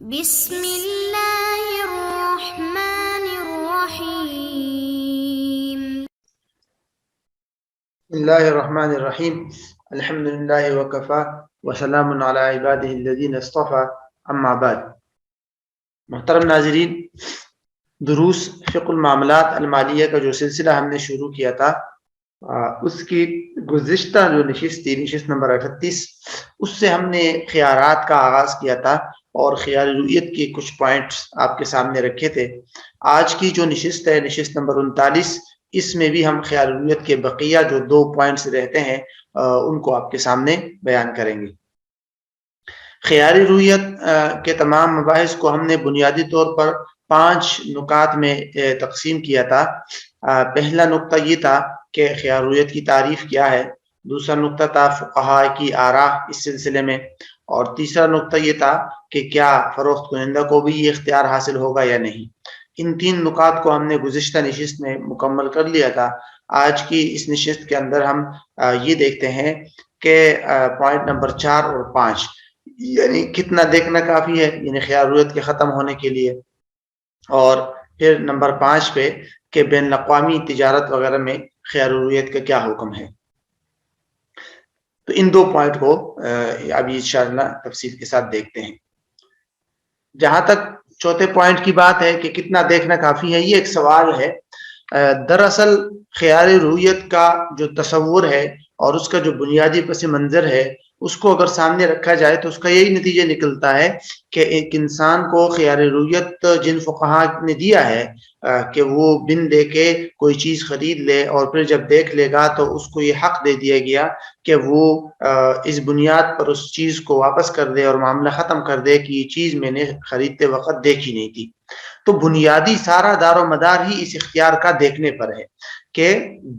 بسم اللہ الرحمن الرحیم. بسم اللہ الرحمن الرحیم. الحمد للہ وکفا وسلام علی عبادہ الذین اصطفیٰ، اما بعد. محترم ناظرین، دروس فقہ المعاملات المالیہ کا جو سلسلہ ہم نے شروع کیا تھا، اس کی گزشتہ جو نشست تھی، نشست نمبر 38، اس سے ہم نے خیارات کا آغاز کیا تھا اور خیال رویت کے کچھ پوائنٹس آپ کے سامنے رکھے تھے. آج کی جو نشست ہے، نشست نمبر 39، اس میں بھی ہم خیال رویت کے بقیہ جو 2 پوائنٹس رہتے ہیں ان کو آپ کے سامنے بیان کریں گے. خیال رویت کے تمام مباحث کو ہم نے بنیادی طور پر 5 نکات میں تقسیم کیا تھا. پہلا نقطہ یہ تھا کہ خیال رویت کی تعریف کیا ہے، دوسرا نقطہ تھا فقہاء کی آراء اس سلسلے میں، اور تیسرا نقطہ یہ تھا کہ کیا فروخت کنندہ کو بھی یہ اختیار حاصل ہوگا یا نہیں. ان 3 نکات کو ہم نے گزشتہ نشست میں مکمل کر لیا تھا. آج کی اس نشست کے اندر ہم یہ دیکھتے ہیں کہ پوائنٹ نمبر 4 اور 5، یعنی کتنا دیکھنا کافی ہے، یعنی خیال رویت کے ختم ہونے کے لیے، اور پھر نمبر 5 پہ کہ بین الاقوامی تجارت وغیرہ میں خیال رویت کا کیا حکم ہے. تو ان 2 پوائنٹ کو ابھی انشاءاللہ تفصیل کے ساتھ دیکھتے ہیں. جہاں تک چوتھے پوائنٹ کی بات ہے کہ کتنا دیکھنا کافی ہے، یہ ایک سوال ہے. دراصل خیال رویت کا جو تصور ہے اور اس کا جو بنیادی پس منظر ہے، اس کو اگر سامنے رکھا جائے تو اس کا یہی نتیجہ نکلتا ہے کہ ایک انسان کو خیال رویت جن فقہاء نے دیا ہے کہ وہ بن دے کے کوئی چیز خرید لے اور پھر جب دیکھ لے گا تو اس کو یہ حق دے دیا گیا کہ وہ اس بنیاد پر اس چیز کو واپس کر دے اور معاملہ ختم کر دے کہ یہ چیز میں نے خریدتے وقت دیکھی نہیں تھی. تو بنیادی سارا دار و مدار ہی اس اختیار کا دیکھنے پر ہے کہ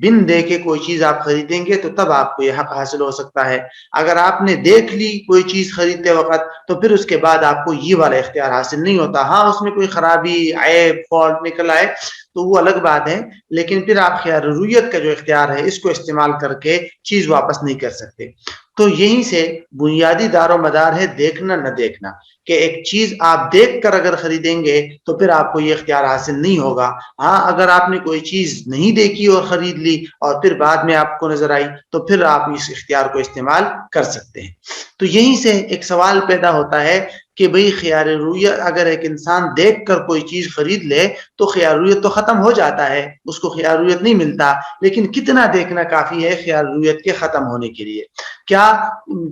بن دے کے کوئی چیز آپ خریدیں گے تو تب آپ کو یہ حق حاصل ہو سکتا ہے. اگر آپ نے دیکھ لی کوئی چیز خریدتے وقت تو پھر اس کے بعد آپ کو یہ والا اختیار حاصل نہیں ہوتا. ہاں، اس میں کوئی خرابی، عیب، فالٹ نکل آئے تو وہ الگ بات ہے، لیکن پھر آپ خیال رویت کا جو اختیار ہے اس کو استعمال کر کے چیز واپس نہیں کر سکتے. تو یہیں سے بنیادی دار و مدار ہے دیکھنا نہ دیکھنا، کہ ایک چیز آپ دیکھ کر اگر خریدیں گے تو پھر آپ کو یہ اختیار حاصل نہیں ہوگا. ہاں، اگر آپ نے کوئی چیز نہیں دیکھی اور خرید لی اور پھر بعد میں آپ کو نظر آئی تو پھر آپ اس اختیار کو استعمال کر سکتے ہیں. تو یہیں سے ایک سوال پیدا ہوتا ہے کہ بھئی خیال رویت اگر ایک انسان دیکھ کر کوئی چیز خرید لے تو خیال رویت تو ختم ہو جاتا ہے، اس کو خیال رویت نہیں ملتا، لیکن کتنا دیکھنا کافی ہے خیال رویت کے ختم ہونے کے لیے. کیا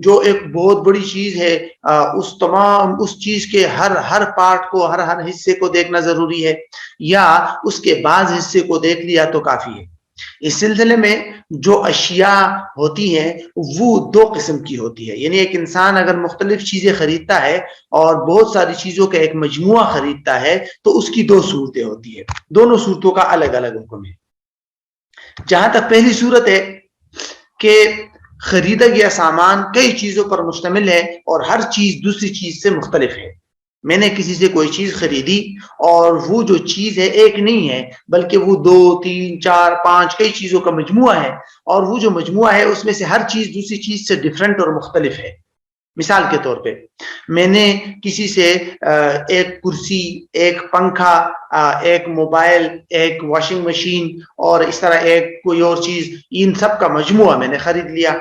جو ایک بہت بڑی چیز ہے اس چیز کے ہر پارٹ کو، ہر حصے کو دیکھنا ضروری ہے، یا اس کے بعض حصے کو دیکھ لیا تو کافی ہے؟ اس سلسلے میں جو اشیاء ہوتی ہیں وہ 2 قسم کی ہوتی ہے. یعنی ایک انسان اگر مختلف چیزیں خریدتا ہے اور بہت ساری چیزوں کا ایک مجموعہ خریدتا ہے تو اس کی 2 صورتیں ہوتی ہیں. دونوں صورتوں کا الگ الگ حکم ہے. جہاں تک پہلی صورت ہے کہ خریدا گیا سامان کئی چیزوں پر مشتمل ہے اور ہر چیز دوسری چیز سے مختلف ہے. میں نے کسی سے کوئی چیز خریدی اور وہ جو چیز ہے ایک نہیں ہے بلکہ وہ 2 3 4 5 کئی چیزوں کا مجموعہ ہے، اور وہ جو مجموعہ ہے اس میں سے ہر چیز دوسری چیز سے ڈیفرنٹ اور مختلف ہے. مثال کے طور پہ میں نے کسی سے ایک کرسی، ایک پنکھا، ایک موبائل، ایک واشنگ مشین اور اس طرح ایک کوئی اور چیز، ان سب کا مجموعہ میں نے خرید لیا.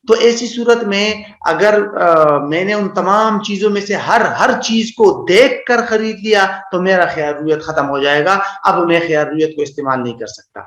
تو ایسی صورت میں اگر میں نے ان تمام چیزوں میں سے ہر چیز کو دیکھ کر خرید لیا تو میرا خیال رویت ختم ہو جائے گا، اب میں خیال رویت کو استعمال نہیں کر سکتا.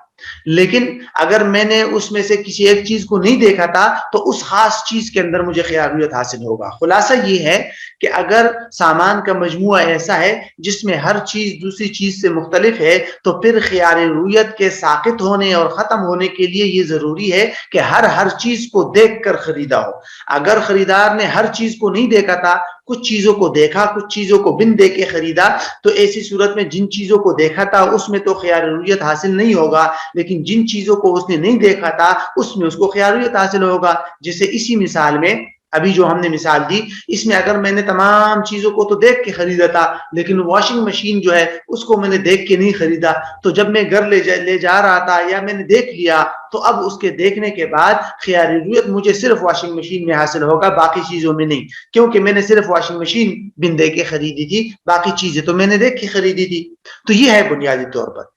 لیکن اگر میں نے اس میں سے کسی ایک چیز کو نہیں دیکھا تھا تو اس خاص چیز کے اندر مجھے خیال رویت حاصل ہوگا. خلاصہ یہ ہے کہ اگر سامان کا مجموعہ ایسا ہے جس میں ہر چیز دوسری چیز سے مختلف ہے تو پھر خیال رویت کے ساقط ہونے اور ختم ہونے کے لیے یہ ضروری ہے کہ ہر چیز کو دیکھ کر خریدا ہو. اگر خریدار نے ہر چیز کو نہیں دیکھا تھا، کچھ چیزوں کو دیکھا، کچھ چیزوں کو بن دے کے خریدا، تو ایسی صورت میں جن چیزوں کو دیکھا تھا اس میں تو خیال رویت حاصل نہیں ہوگا، لیکن جن چیزوں کو اس نے نہیں دیکھا تھا اس میں اس کو خیال رویت حاصل ہوگا. جیسے اسی مثال میں ابھی جو ہم نے مثال دی اس میں اگر میں نے تمام چیزوں کو تو دیکھ کے خریدا تھا لیکن واشنگ مشین جو ہے اس کو میں نے دیکھ کے نہیں خریدا، تو جب میں گھر لے جا رہا تھا یا میں نے دیکھ لیا تو اب اس کے دیکھنے کے بعد خیار رویت مجھے صرف واشنگ مشین میں حاصل ہوگا، باقی چیزوں میں نہیں، کیونکہ میں نے صرف واشنگ مشین بن دے کے خریدی تھی، باقی چیزیں تو میں نے دیکھ کے خریدی تھی۔ تو یہ ہے بنیادی طور پر۔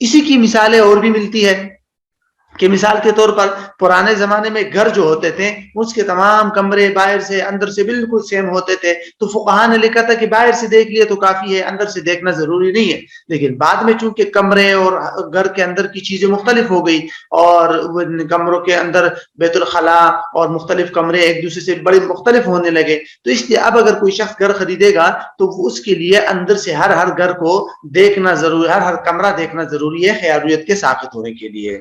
اسی کی مثالیں اور بھی ملتی ہے کہ مثال کے طور پر پرانے زمانے میں گھر جو ہوتے تھے اس کے تمام کمرے باہر سے اندر سے بالکل سیم ہوتے تھے، تو فقہاء نے لکھا تھا کہ باہر سے دیکھ لیے تو کافی ہے، اندر سے دیکھنا ضروری نہیں ہے۔ لیکن بعد میں چونکہ کمرے اور گھر کے اندر کی چیزیں مختلف ہو گئی اور کمروں کے اندر بیت الخلاء اور مختلف کمرے ایک دوسرے سے بڑے مختلف ہونے لگے، تو اس لیے اب اگر کوئی شخص گھر خریدے گا تو اس کے لیے اندر سے ہر گھر کو دیکھنا ضروری، ہر کمرہ دیکھنا ضروری ہے خیاریت کے ساقط ہونے کے لیے۔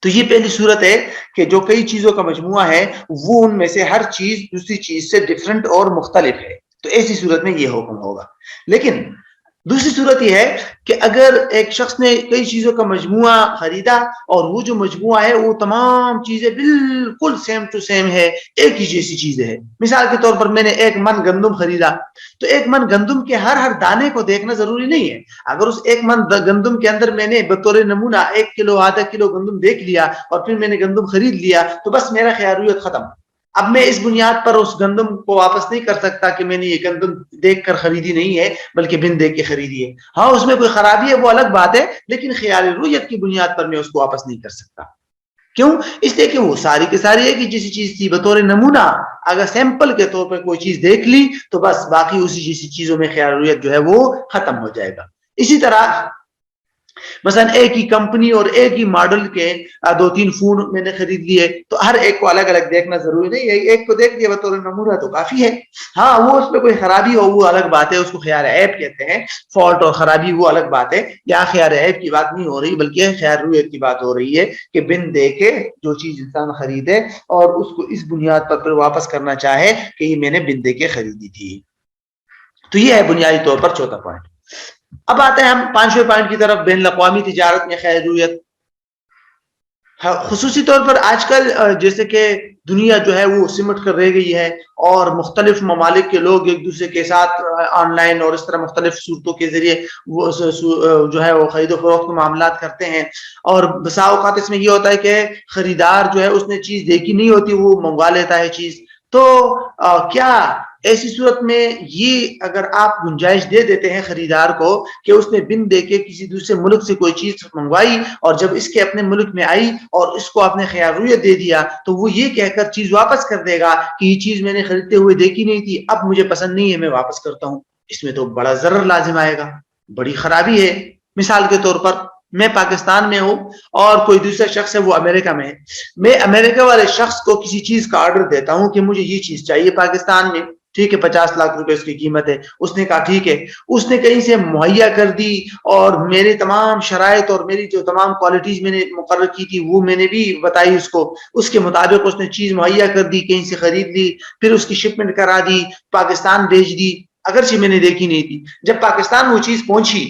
تو یہ پہلی صورت ہے کہ جو کئی چیزوں کا مجموعہ ہے وہ ان میں سے ہر چیز دوسری چیز سے ڈیفرنٹ اور مختلف ہے، تو ایسی صورت میں یہ حکم ہوگا۔ لیکن دوسری صورت یہ ہے کہ اگر ایک شخص نے کئی چیزوں کا مجموعہ خریدا اور وہ جو مجموعہ ہے وہ تمام چیزیں بالکل سیم ٹو سیم ہے، ایک ہی جیسی چیزیں ہیں، مثال کے طور پر میں نے 1 من گندم خریدا تو 1 من گندم کے ہر دانے کو دیکھنا ضروری نہیں ہے۔ اگر اس 1 من گندم کے اندر میں نے بطور نمونہ 1 کلو آدھا کلو گندم دیکھ لیا اور پھر میں نے گندم خرید لیا تو بس میرا خیاریت ختم۔ اب میں اس بنیاد پر اس گندم کو واپس نہیں کر سکتا کہ میں نے یہ گندم دیکھ کر خریدی نہیں ہے بلکہ بن دیکھ کے خریدی ہے۔ ہاں اس میں کوئی خرابی ہے وہ الگ بات ہے، لیکن خیال رویت کی بنیاد پر میں اس کو واپس نہیں کر سکتا۔ کیوں؟ اس لیے کہ وہ ساری کی ساری ایک ہی جیسی چیز تھی، بطور نمونہ اگر سیمپل کے طور پر کوئی چیز دیکھ لی تو بس باقی اسی جیسی چیزوں میں خیال رویت جو ہے وہ ختم ہو جائے گا۔ اسی طرح مثلا ایک ہی کمپنی اور ایک ہی ماڈل کے 2-3 فون میں نے خرید لیے تو ہر ایک کو الگ الگ دیکھنا ضروری نہیں ہے، ایک کو دیکھ لیا بطور نمونہ تو کافی ہے۔ ہاں وہ اس میں کوئی خرابی ہو وہ الگ بات ہے، اس کو خیار عیب کہتے ہیں، فالٹ اور خرابی وہ الگ بات ہے۔ یا خیار عیب کی بات نہیں ہو رہی بلکہ خیار رویت کی بات ہو رہی ہے کہ بن دیکھے جو چیز انسان خریدے اور اس کو اس بنیاد پر پھر واپس کرنا چاہے کہ یہ میں نے بن دیکھے خریدی تھی۔ تو یہ ہے بنیادی طور پر چوتھا پوائنٹ۔ اب آتے ہیں ہم 5ویں پوائنٹ کی طرف، بین الاقوامی تجارت میں خیار رویت۔ خصوصی طور پر آج کل جیسے کہ دنیا جو ہے وہ سمٹ کر رہ گئی ہے اور مختلف ممالک کے لوگ ایک دوسرے کے ساتھ آن لائن اور اس طرح مختلف صورتوں کے ذریعے وہ جو ہے وہ خرید و فروخت کے معاملات کرتے ہیں، اور بسا اوقات اس میں یہ ہوتا ہے کہ خریدار جو ہے اس نے چیز دیکھی نہیں ہوتی وہ منگوا لیتا ہے چیز۔ تو کیا ایسی صورت میں یہ اگر آپ گنجائش دے دیتے ہیں خریدار کو کہ اس نے بن دے کے کسی دوسرے ملک سے کوئی چیز منگوائی اور جب اس کے اپنے ملک میں آئی اور اس کو آپ نے خیار رویت دے دیا تو وہ یہ کہہ کر چیز واپس کر دے گا کہ یہ چیز میں نے خریدتے ہوئے دیکھی نہیں تھی، اب مجھے پسند نہیں ہے میں واپس کرتا ہوں، اس میں تو بڑا ضرر لازم آئے گا، بڑی خرابی ہے۔ مثال کے طور پر میں پاکستان میں ہوں اور کوئی دوسرا شخص ہے وہ امریکہ میں ہے، میں امریکہ والے شخص کو کسی چیز کا آرڈر دیتا ہوں کہ مجھے یہ چیز چاہیے پاکستان میں، ٹھیک ہے 50 لاکھ روپے اس کی قیمت ہے، اس نے کہا ٹھیک ہے، اس نے کہیں سے مہیا کر دی اور میری تمام شرائط اور میری جو تمام کوالٹیز میں نے مقرر کی تھی وہ میں نے بھی بتائی اس کو، اس کے مطابق اس نے چیز مہیا کر دی، کہیں سے خرید لی، پھر اس کی شپمنٹ کرا دی، پاکستان بھیج دی، اگرچہ میں نے دیکھی نہیں تھی۔ جب پاکستان وہ چیز پہنچی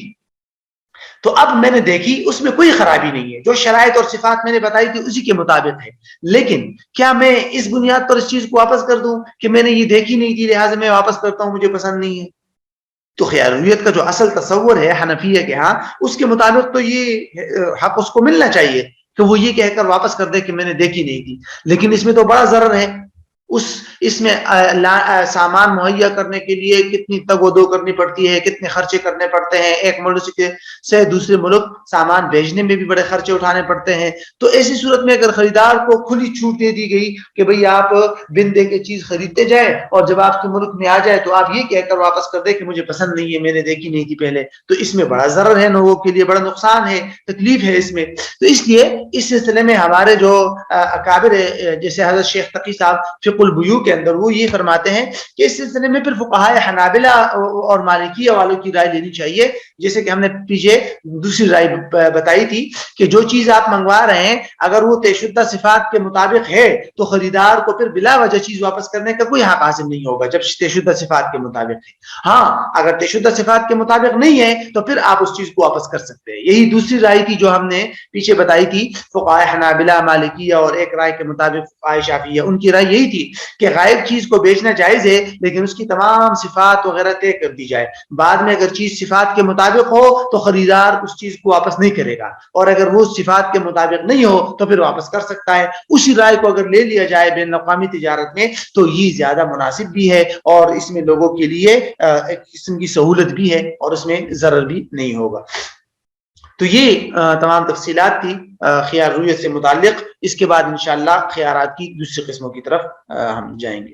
تو اب میں نے دیکھی اس میں کوئی خرابی نہیں ہے، جو شرائط اور صفات میں نے بتائی تھی اسی کے مطابق ہے، لیکن کیا میں اس بنیاد پر اس چیز کو واپس کر دوں کہ میں نے یہ دیکھی نہیں تھی لہٰذا میں واپس کرتا ہوں مجھے پسند نہیں ہے؟ تو خیار رویت کا جو اصل تصور ہے حنفیہ کے ہاں اس کے مطابق تو یہ حق اس کو ملنا چاہیے کہ وہ یہ کہہ کر واپس کر دے کہ میں نے دیکھی نہیں تھی، لیکن اس میں تو بڑا ضرر ہے۔ اس میں سامان مہیا کرنے کے لیے کتنی تگ و دو کرنی پڑتی ہے، کتنے خرچے کرنے پڑتے ہیں، ایک ملک سے دوسرے ملک سامان بھیجنے میں بھی بڑے خرچے اٹھانے پڑتے ہیں۔ تو ایسی صورت میں اگر خریدار کو کھلی چھوٹ دے دی گئی کہ بھئی آپ بن دے کے چیز خریدتے جائیں اور جب آپ کے ملک میں آ جائے تو آپ یہ کہہ کر واپس کر دیں کہ مجھے پسند نہیں ہے میں نے دیکھی نہیں تھی پہلے، تو اس میں بڑا ضرر ہے، لوگوں کے لیے بڑا نقصان ہے، تکلیف ہے اس میں۔ تو اس لیے اس سلسلے میں ہمارے جو اکابر جیسے حضرت شیخ تقی صاحب فقہ البیوع کے اندر وہ یہ فرماتے ہیں کہ اس سلسلے میں پھر فقہائے حنابلہ اور مالکیہ والوں کی رائے لینی چاہیے، جیسے کہ ہم نے پیچھے دوسری رائے بتائی تھی کہ جو چیز آپ منگوا رہے ہیں اگر وہ طے شدہ صفات کے مطابق ہے تو خریدار کو پھر بلا وجہ چیز واپس کرنے کا کوئی حق حاصل نہیں ہوگا جب طے شدہ صفات کے مطابق ہے۔ ہاں اگر طے شدہ صفات کے مطابق نہیں ہے تو پھر آپ اس چیز کو واپس کر سکتے ہیں۔ یہی دوسری رائے تھی جو ہم نے پیچھے بتائی تھی، فقہائے حنابلہ مالکیہ اور ایک رائے کے مطابق فقہائے شافعیہ، ان کی رائے یہی تھی کہ غائب چیز کو بیچنا جائز ہے لیکن اس کی تمام صفات وغیرہ طے کر دی جائے، بعد میں اگر چیز صفات کے مطابق ہو تو خریدار اس چیز کو واپس نہیں کرے گا، اور اگر وہ صفات کے مطابق نہیں ہو تو پھر واپس کر سکتا ہے۔ اسی رائے کو اگر لے لیا جائے بین الاقوامی تجارت میں تو یہ زیادہ مناسب بھی ہے، اور اس میں لوگوں کے لیے ایک قسم کی سہولت بھی ہے اور اس میں ضرر بھی نہیں ہوگا۔ تو یہ تمام تفصیلات تھی خیار رویت سے متعلق۔ اس کے بعد انشاءاللہ خیارات کی دوسری قسموں کی طرف ہم جائیں گے۔